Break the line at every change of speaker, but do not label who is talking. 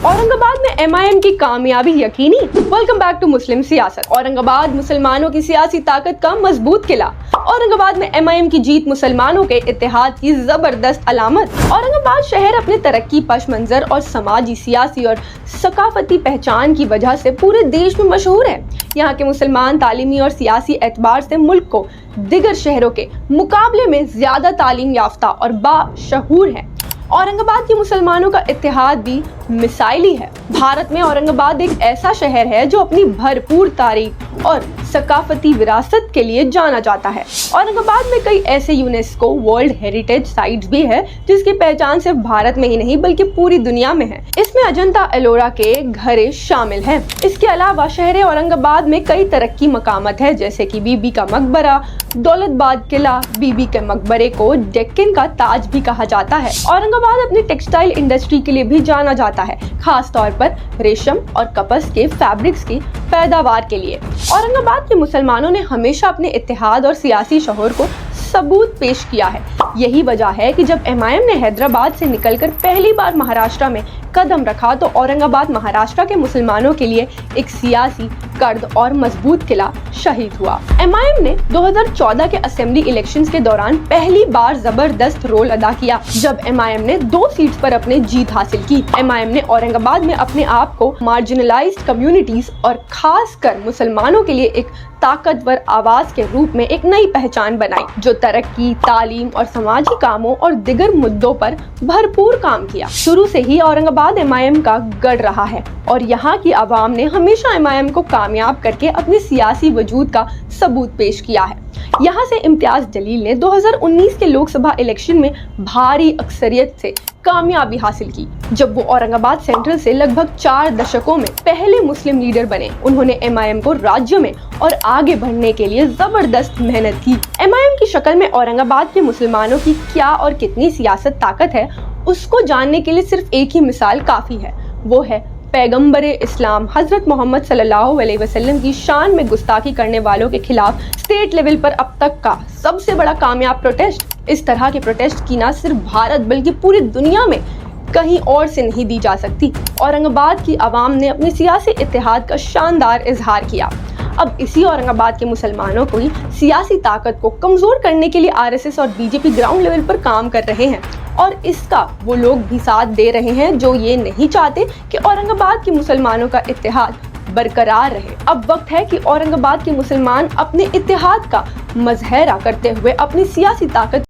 औरंगाबाद में एमआईएम की कामयाबी यकीनी। वेलकम बैक टू मुस्लिम सियासत। औरंगाबाद मुसलमानों की सियासी ताकत का मजबूत किला। औरंगाबाद में एमआईएम की जीत मुसलमानों के इत्तेहाद की जबरदस्त अलामत। औरंगाबाद शहर अपने तरक्की, पश मंजर और समाजी, सियासी और सकाफती पहचान की वजह से पूरे देश में मशहूर है। यहाँ के मुसलमान तालीमी और सियासी एतबार से मुल्क को दिगर शहरों के मुकाबले में ज्यादा तालीम याफ्ता और बाशऊर है। औरंगाबाद के मुसलमानों का इत्तेहाद भी मिसाइली है। भारत में औरंगाबाद एक ऐसा शहर है जो अपनी भरपूर तारीख और सकाफती विरासत के लिए जाना जाता है। औरंगाबाद में कई ऐसे यूनेस्को वर्ल्ड हेरिटेज साइट्स भी है जिसकी पहचान सिर्फ भारत में ही नहीं बल्कि पूरी दुनिया में है। इसमें अजंता एलोरा के घरे शामिल हैं। इसके अलावा शहर औरंगाबाद में कई तरक्की मकामत है, जैसे कि बीबी का मकबरा, दौलताबाद किला। बीबी के मकबरे को डेक्कन का ताज भी कहा जाता है। औरंगाबाद अपनी टेक्सटाइल इंडस्ट्री के लिए भी जाना जाता है, खास तौर पर रेशम और कपस के फैब्रिक्स की पैदावार के लिए। औरंगाबाद के मुसलमानों ने हमेशा अपने इत्तेहाद और सियासी शौहर को सबूत पेश किया है। यही वजह है कि जब एमआईएम ने हैदराबाद से निकलकर पहली बार महाराष्ट्र में कदम रखा तो औरंगाबाद महाराष्ट्र के मुसलमानों के लिए एक सियासी कर्द और मजबूत किला शहीद हुआ। एमआईएम ने 2014 के असेंबली इलेक्शंस के दौरान पहली बार जबरदस्त रोल अदा किया, जब एमआईएम ने 2 सीट्स पर अपने जीत हासिल की। एमआईएम ने औरंगाबाद में अपने आप को मार्जिनलाइज्ड कम्युनिटीज और खास कर मुसलमानों के लिए एक ताकतवर आवाज के रूप में एक नई पहचान बनाई, जो तरक्की, तालीम और समाजी कामों और दिगर मुद्दों पर भरपूर काम किया। शुरू से ही औरंगाबाद एमआईएम का गढ़ रहा है और यहाँ की आवाम ने हमेशा एमआईएम को कामयाब करके अपने सियासी वजूद का सबूत पेश किया है। यहाँ से इम्तियाज जलील ने 2019 के लोकसभा इलेक्शन में भारी अक्सरियत से कामयाबी हासिल की, जब वो औरंगाबाद सेंट्रल से लगभग 4 दशकों में पहले मुस्लिम लीडर बने। उन्होंने एमआईएम को राज्य में और आगे बढ़ने के लिए जबरदस्त मेहनत की। एमआईएम की शक्ल में औरंगाबाद के मुसलमानों की क्या और कितनी सियासत ताकत है, उसको जानने के लिए सिर्फ एक ही मिसाल काफी है, वो है पैगंबरे इस्लाम हजरत मोहम्मद सल्लल्लाहु अलैहि वसल्लम की शान में गुस्ताखी करने वालों के खिलाफ स्टेट लेवल पर अब तक का सबसे बड़ा कामयाब प्रोटेस्ट। इस तरह के प्रोटेस्ट की न सिर्फ भारत बल्कि पूरी दुनिया में कहीं और से नहीं दी जा सकती। औरंगाबाद की आवाम ने अपने सियासी इत्तेहाद का शानदार इजहार किया। अब इसी औरंगाबाद के मुसलमानों को ही सियासी ताकत को कमजोर करने के लिए आरएसएस और बीजेपी ग्राउंड लेवल पर काम कर रहे हैं और इसका वो लोग भी साथ दे रहे हैं जो ये नहीं चाहते कि औरंगाबाद के मुसलमानों का इत्तेहाद बरकरार रहे। अब वक्त है कि औरंगाबाद के मुसलमान अपने इत्तेहाद का मजहरा करते हुए अपनी सियासी ताकत